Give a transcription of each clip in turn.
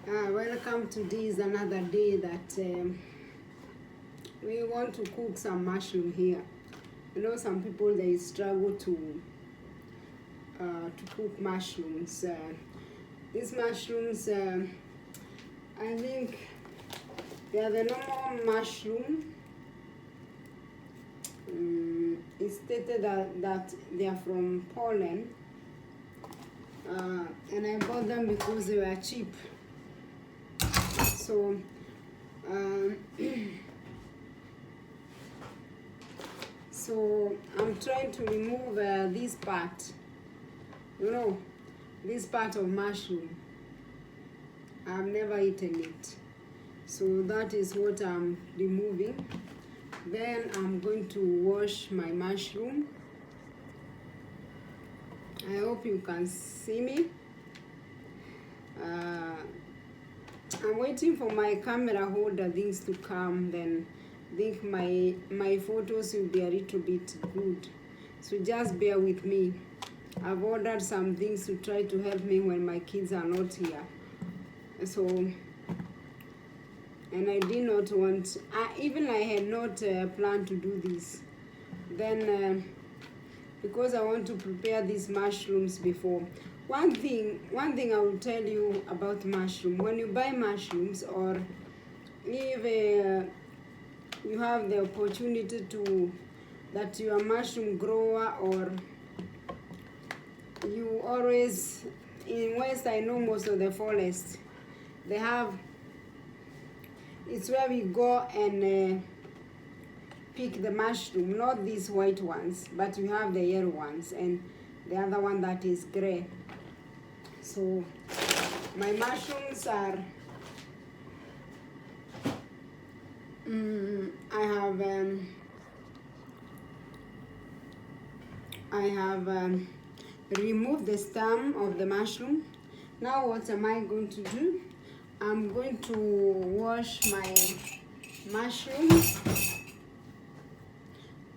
Welcome. Today is another day that we want to cook some mushroom here. You know, some people they struggle to cook mushrooms. These mushrooms, I think they are the normal mushroom. It's stated that they are from Poland, and I bought them because they were cheap. So so I'm trying to remove this part, you know, this part of mushroom. I've never eaten it, so that is what I'm removing. Then I'm going to wash my mushroom. I hope you can see me. I'm waiting for my camera holder things to come, then I think my photos will be a little bit good. So just bear with me. I've ordered some things to try to help me when my kids are not here. So, and I did not want, even I had not planned to do this. Then, because I want to prepare these mushrooms before. One thing I will tell you about mushroom. When you buy mushrooms, or if you have the opportunity to, that you are a mushroom grower, or you always, in West I know most of the forest, they have, it's where we go and pick the mushroom, not these white ones, but we have the yellow ones and the other one that is gray. So my mushrooms are, I have removed the stem of the mushroom. Now what am I going to do? I'm going to wash my mushrooms.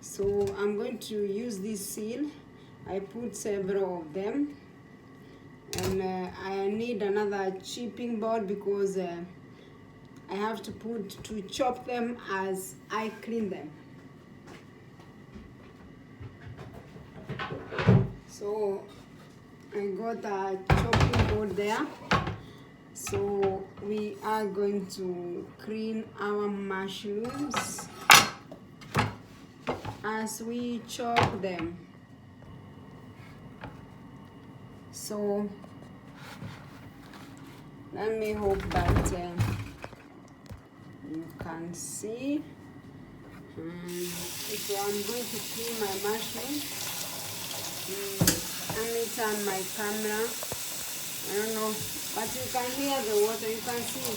So I'm going to use this seal. I put several of them, and I need another chipping board because I have to chop them as I clean them. So I got a chopping board there. So we are going to clean our mushrooms as we chop them. So let me hope that you can see. So I'm going to clean my mushroom. Let me turn my camera. I don't know, but you can hear the water. You can see. You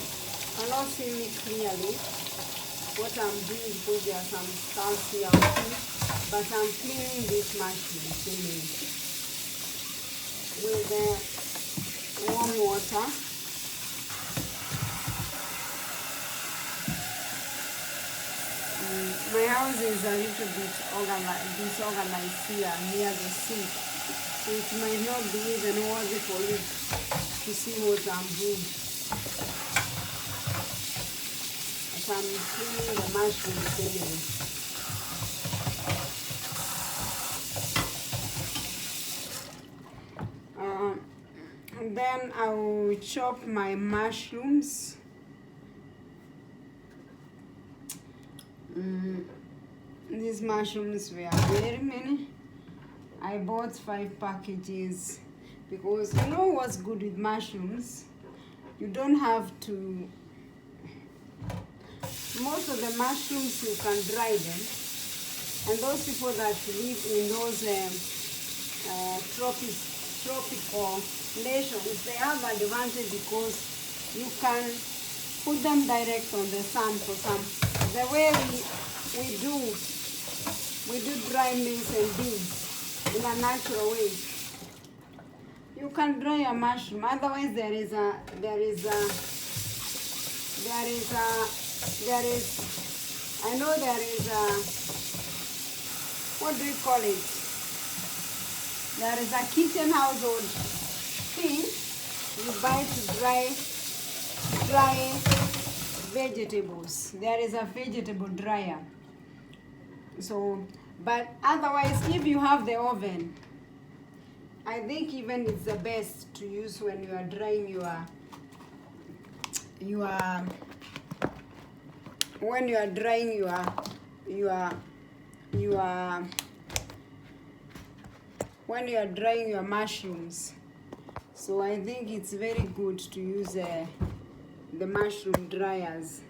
cannot see me clearly what I'm doing because there are some stars here also. But I'm cleaning this mushroom with warm water. My house is a little bit disorganized here near the sink, so it might not be even worthy for you to see what I'm doing. As I'm cleaning the mushrooms anyway. And then I will chop my mushrooms. These mushrooms were very many. I bought 5 packages because you know what's good with mushrooms? You don't have to, most of the mushrooms you can dry them, and those people that live in those tropical nations, they have advantage because you can put them direct on the sun for some. The way we do dry maize and beans in a natural way. You can dry a mushroom. Otherwise, there is what do you call it? There is a kitchen household thing you buy to dry dry vegetables. There is a vegetable dryer. So, but otherwise, if you have the oven, I think even it's the best to use when you are drying when you are drying when you are drying your mushrooms. So I think it's very good to use the mushroom dryers.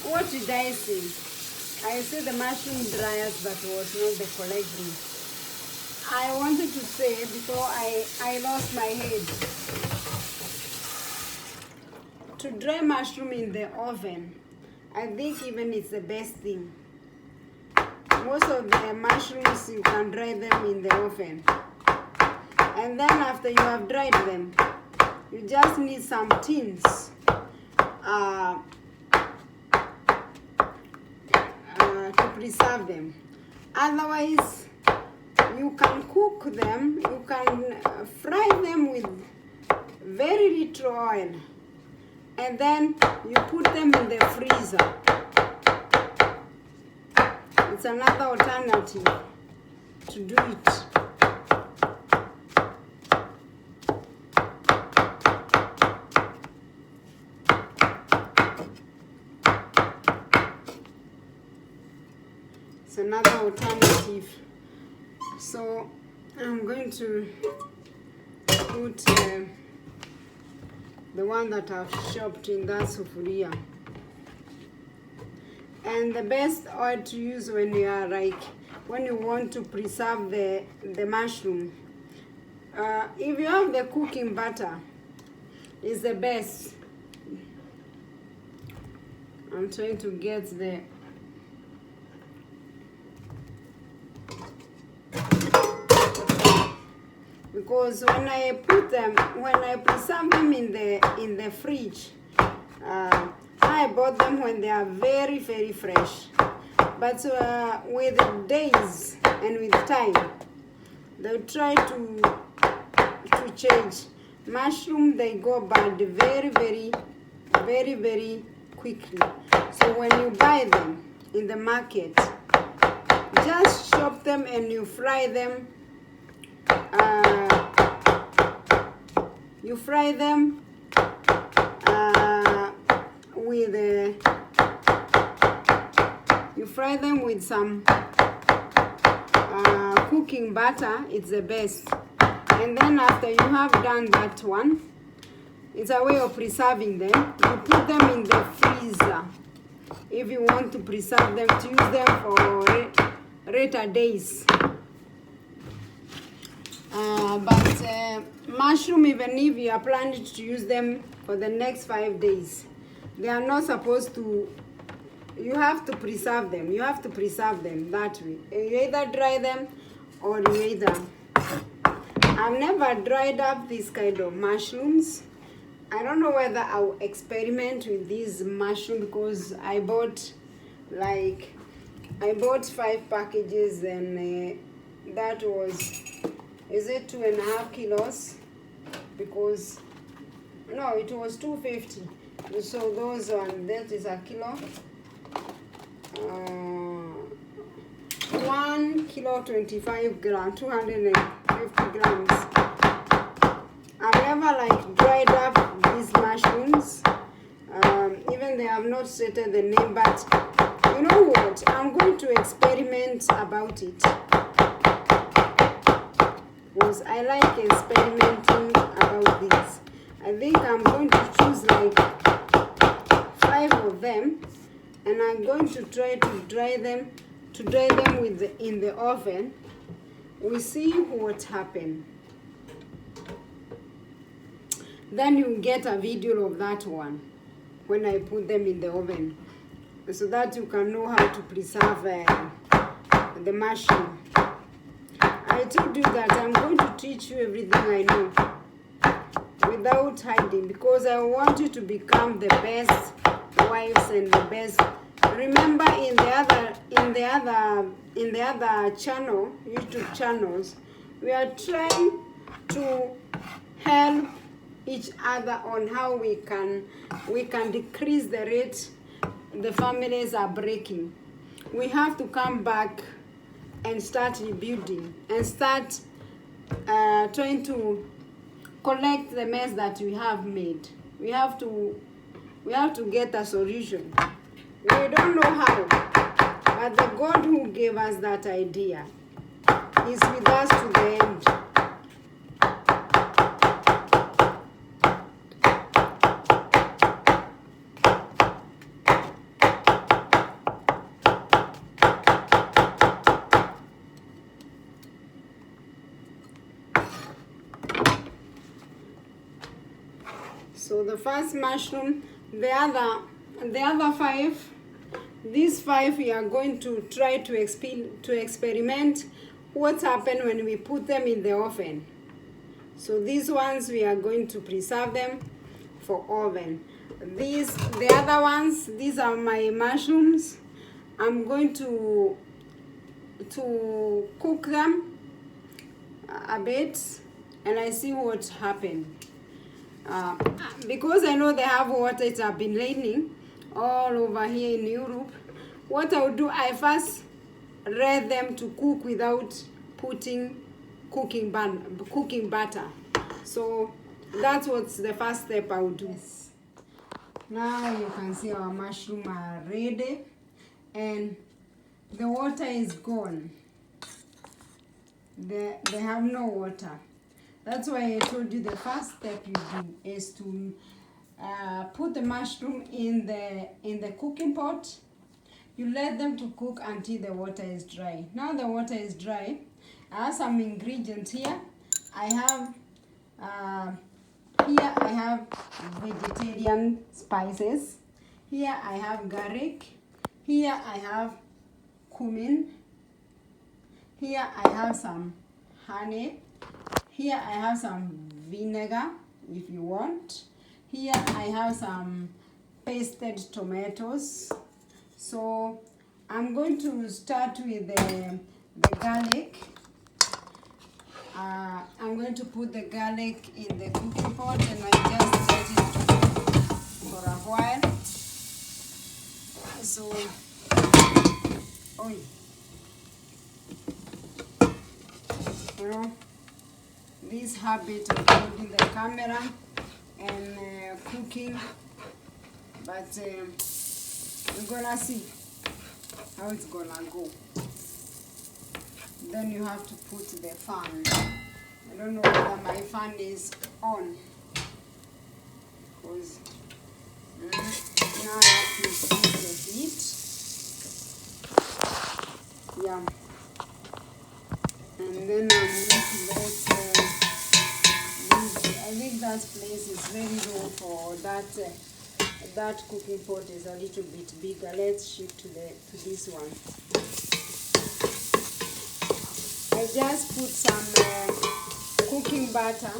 What did I say? I said the mushroom dryers, but was not the correct thing. I wanted to say before I lost my head. To dry mushroom in the oven, I think even it's the best thing. Most of the mushrooms you can dry them in the oven. And then after you have dried them, you just need some tins to preserve them. Otherwise, you can cook them, you can fry them with very little oil, and then you put them in the freezer. It's another alternative to do it. It's another alternative. So I'm going to put the one that I've chopped in that sufuria. And the best oil to use when you are when you want to preserve the mushroom, if you have the cooking butter, is the best. I'm trying to get the because when I preserve them in the fridge, I bought them when they are very, very fresh. But with days and with time, they'll try to change. Mushroom, they go bad very, very, very, very quickly. So when you buy them in the market, just chop them and you fry them. You fry them with some cooking butter. It's the best. And then after you have done that one, it's a way of preserving them. You put them in the freezer if you want to preserve them, to use them for later days. But mushroom, even if you are planning to use them for the next 5 days, they are not supposed to. You have to preserve them. You have to preserve them that way. You either dry them or you either. I've never dried up this kind of mushrooms. I don't know whether I'll experiment with these mushrooms because I bought 5 packages and that was, is it 2.5 kilos? Because no, it was 250. So those one, that is a kilo. 1 kilo 25 grams, 250 grams. I never dried up these mushrooms. Even they have not stated the name, but you know what? I'm going to experiment about it. Because I like experimenting about this. I think I'm going to choose 5 of them, and I'm going to try to dry them in the oven. We see what happens. Then you get a video of that one when I put them in the oven, so that you can know how to preserve the mushroom. I told you that I'm going to teach you everything I know without hiding, because I want you to become the best wives and the best. Remember, in the other channel, YouTube channels, We are trying to help each other on how we can decrease the rate the families are breaking. We have to come back and start rebuilding and start trying to collect the mess that we have made. We have to get a solution. We don't know how, but the God who gave us that idea is with us to the end. So the first mushroom, the other 5, these 5 we are going to try to experiment what happens when we put them in the oven. So these ones we are going to preserve them for oven. The other ones, these are my mushrooms. I'm going to cook them a bit and I see what happened. Because I know they have water, it has been raining all over here in Europe. What I'll do, I first let them to cook without putting cooking butter. So that's what's the first step I'll do. Yes. Now you can see our mushroom are ready and the water is gone. They have no water. That's why I told you the first step you do is to put the mushroom in the cooking pot. You let them to cook until the water is dry. Now the water is dry. I have some ingredients here. I have vegetarian spices. Here I have garlic. Here I have cumin. Here I have some honey. Here I have some vinegar if you want. Here I have some pasted tomatoes. So I'm going to start with the garlic. I'm going to put the garlic in the cooking pot and I just let it for a while. So, you know, this habit of holding the camera and cooking, but we're gonna see how it's gonna go. Then you have to put the fan. I don't know whether my fan is on because now I have to increase the heat. Yeah. And then I'm going to let I think that place is very low for that cooking pot is a little bit bigger. Let's shift to this one. I just put some cooking butter.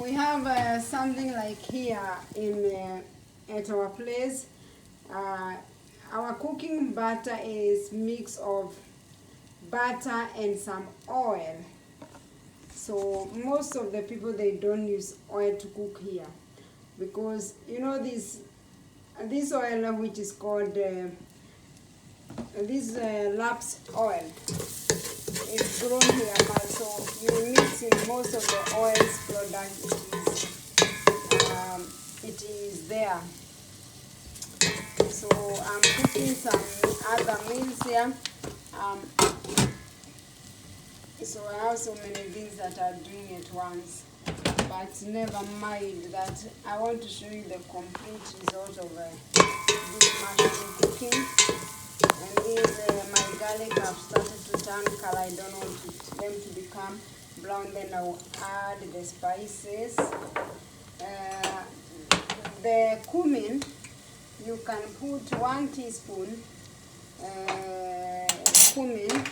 We have something like here at our place. Our cooking butter is mix of butter and some oil. So most of the people, they don't use oil to cook here because you know this oil which is called this lapse oil. It's grown here, but so you mix in most of the oils product. It is there. So I'm cooking some other meals here. So I have so many things that are doing at once, but never mind that. I want to show you the complete result of this mushroom cooking. And these my garlic have started to turn color. I don't want them to become brown. Then I will add the spices. The cumin, you can put 1 teaspoon cumin.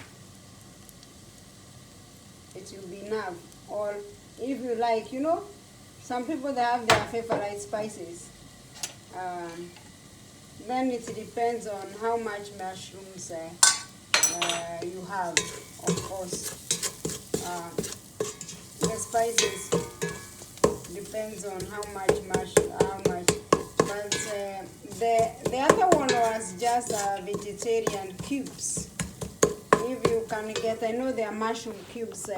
It will be enough. Or if you like, you know, some people, they have their favorite spices. Then it depends on how much mushrooms you have, of course. The spices depends on how much. But the other one was just vegetarian cubes. If you can get, I know they are mushroom cubes.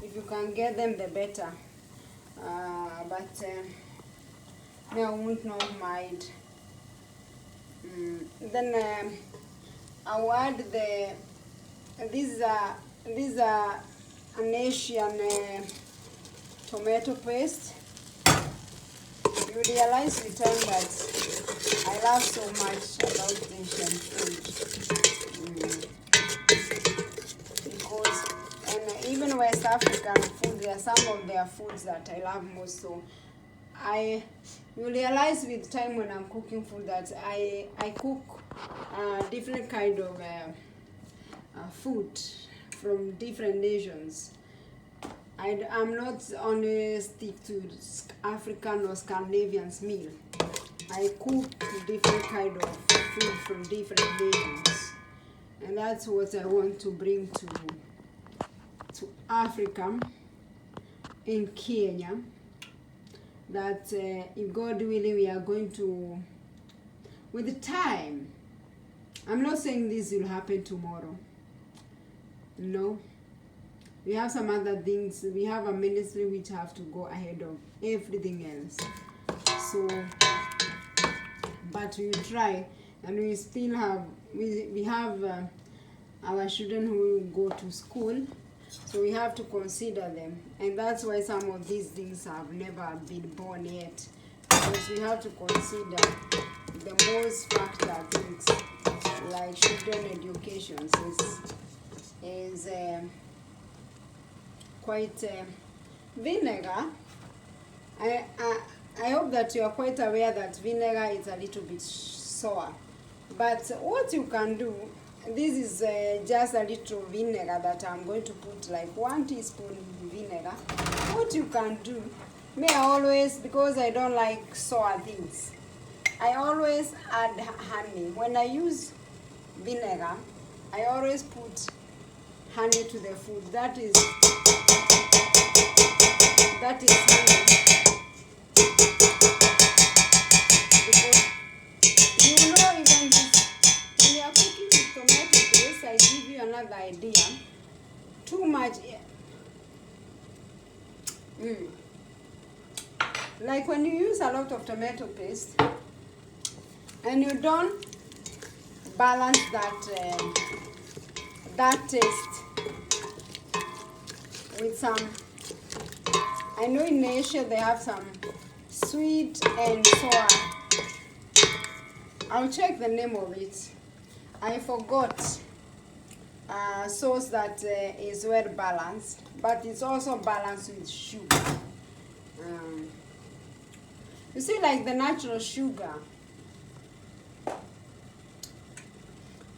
If you can get them, the better. But I won't not mind. Then I'll add these are an Asian tomato paste. You realize with time that I love so much about Asian food. Because, and even West African food, there are some of their foods that I love most. So you realize with time when I'm cooking food that I cook different kind of food from different nations. I'm not only stick to African or Scandinavian meal. I cook different kind of food from different nations, and that's what I want to bring to Africa in Kenya. That if God willing, we are going to, with time. I'm not saying this will happen tomorrow. No. We have some other things. We have a ministry which have to go ahead of everything else. So, but we try, and we still have, we have our children who go to school, so we have to consider them. And that's why some of these things have never been born yet, because we have to consider the most factor things, like children education is quite vinegar. I hope that you are quite aware that vinegar is a little bit sour. But what you can do, this is just a little vinegar that I'm going to put, like 1 teaspoon vinegar. What you can do, me I always, because I don't like sour things, I always add honey. When I use vinegar, I always put honey to the food. That is honey. Because you know, even this, when you are cooking with tomato paste, I give you another idea. Too much. Like when you use a lot of tomato paste and you don't balance that taste with some, I know in Asia they have some sweet and sour. I'll check the name of it. I forgot. Sauce that is well balanced, but it's also balanced with sugar. You see, like the natural sugar.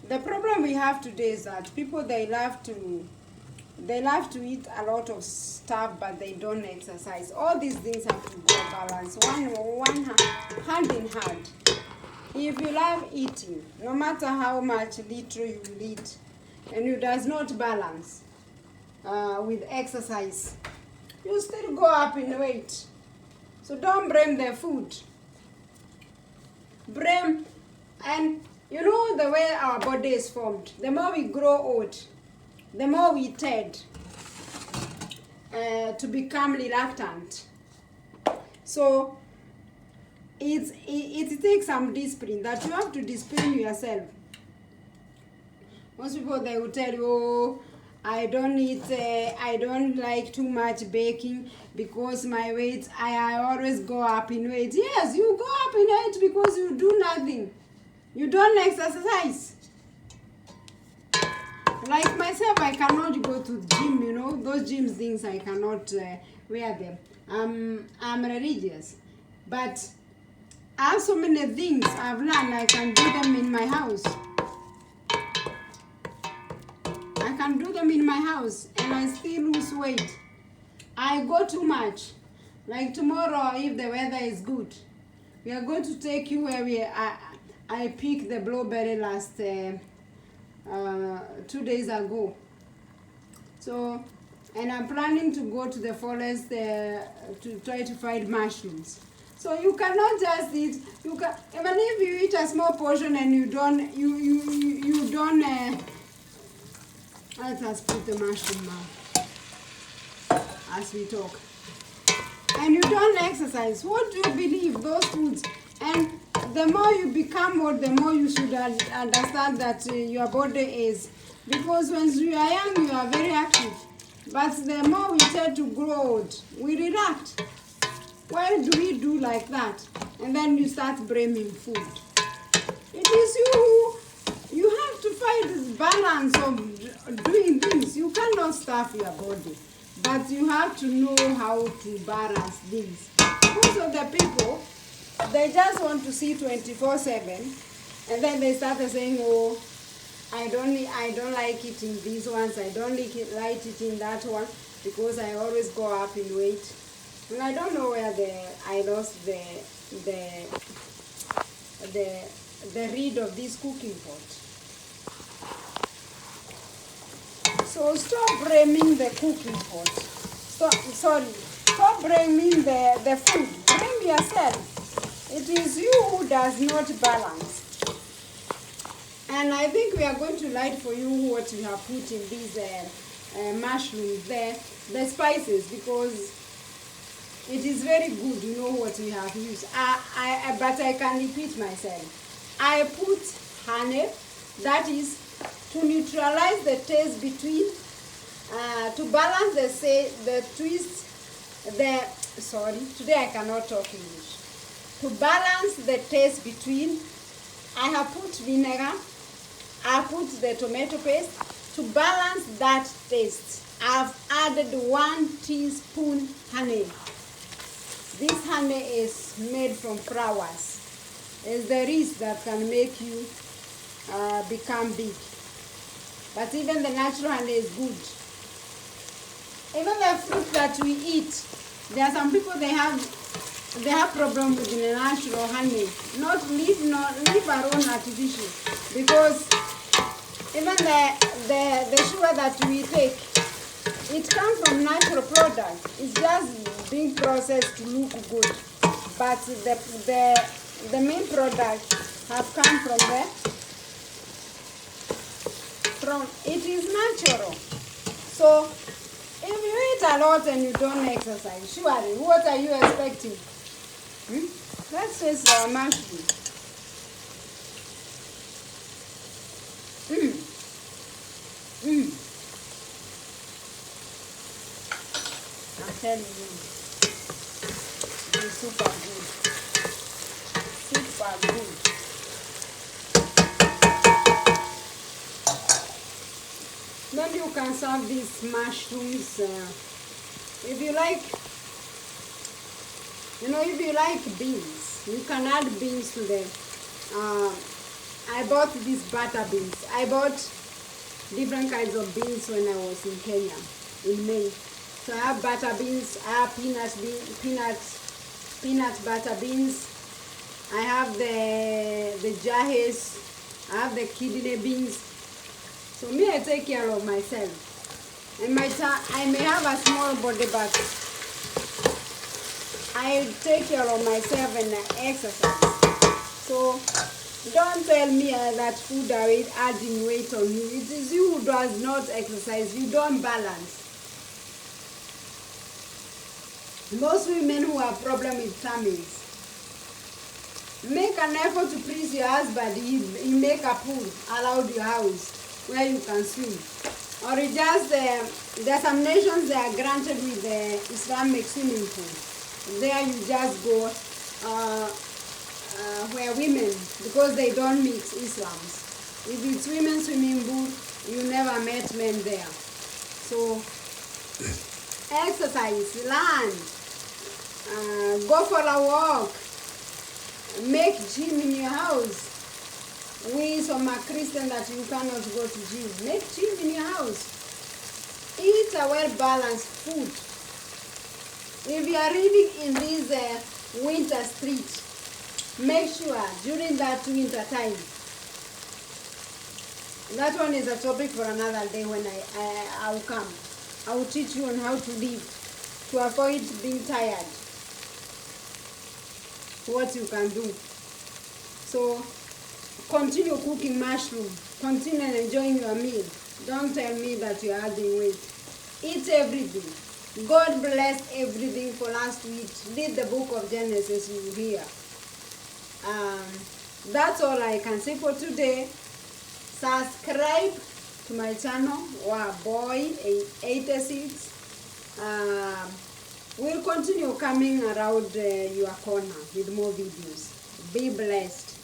The problem we have today is that people, they love to eat a lot of stuff, but they don't exercise. All these things have to go balance, one hand in hand. If you love eating, no matter how much little you will eat, and you does not balance with exercise, you still go up in weight. So don't blame the food. Blame, and you know the way our body is formed. The more we grow old, the more we tend to become reluctant. So it takes some discipline, that you have to discipline yourself. Most people, they will tell you, oh, I don't like too much baking because my weight, I always go up in weight. Yes, you go up in weight because you do nothing. You don't exercise. Like myself, I cannot go to the gym, you know, those gym things, I cannot wear them. I'm religious. But I have so many things I've learned, I can do them in my house. I can do them in my house and I still lose weight. I go too much. Like tomorrow, if the weather is good, we are going to take you where I picked the blueberry 2 days ago. So, and I'm planning to go to the forest to try to find mushrooms. So you cannot just eat. You can, even if you eat a small portion and you don't let us put the mushroom now as we talk. And you don't exercise. What do you believe those foods? And the more you become old, the more you should understand that your body is. Because when you are young, you are very active. But the more we tend to grow old, we react. Why do we do like that? And then you start blaming food. It is you have to find this balance of doing things. You cannot starve your body, but you have to know how to balance things. Most of the people, they just want to see 24/7, and then they started saying, oh, I don't like eating these ones, I don't like eating that one, because I always go up in weight. And I don't know where I lost the reed of this cooking pot. So stop blaming the cooking pot. Stop blaming the food. Blame yourself. It is you who does not balance. And I think we are going to light for you what we have put in these mushrooms there, the spices, because it is very good, you know what we have used. But I can repeat myself. I put honey, that is to neutralize the taste between, to balance the twist, today I cannot talk English. To balance the taste between, I have put vinegar, I put the tomato paste. To balance that taste, I've added 1 teaspoon honey. This honey is made from flowers. It's the yeast that can make you become big. But even the natural honey is good. Even the fruit that we eat, there are some people they have problem with the natural honey, not leave our own artificial, because even the sugar that we take, it comes from natural product. It's just being processed to look good, but the main product have come from it is natural. So if you eat a lot and you don't exercise, surely what are you expecting? Let's taste our mushroom. I'm telling you, it's super good. Super good. Then you can serve these mushrooms. If you like, if you like beans, you can add beans to them. I bought these butter beans. I bought different kinds of beans when I was in Kenya in May. So I have butter beans, I have peanut butter beans, I have the jahes, I have the kidney beans. So me, I take care of myself. And I may have a small body, but I take care of myself and I exercise. So don't tell me that food are adding weight on you. It is you who does not exercise. You don't balance. Most women who have problem with tummies, make an effort to please your husband. He make a pool around your house where you can swim. Or it just, there are some nations that are granted with the Islamic swimming pool. There you just go where women, because they don't mix Islams. If it's women's swimming pool, you never met men there. So exercise, learn, go for a walk, make gym in your house. We some are Christian that you cannot go to gym. Make gym in your house. Eat a well-balanced food. If you are living in this winter street, make sure during that winter time, That one is a topic for another day when I'll come. I will teach you on how to live, to avoid being tired. What you can do. So continue cooking mushroom. Continue enjoying your meal. Don't tell me that you're adding weight. Eat everything. God bless everything for us to eat. Read the book of Genesis, you will hear. That's all I can say for today. Subscribe to my channel, Wow Boy 86. We'll continue coming around your corner with more videos. Be blessed.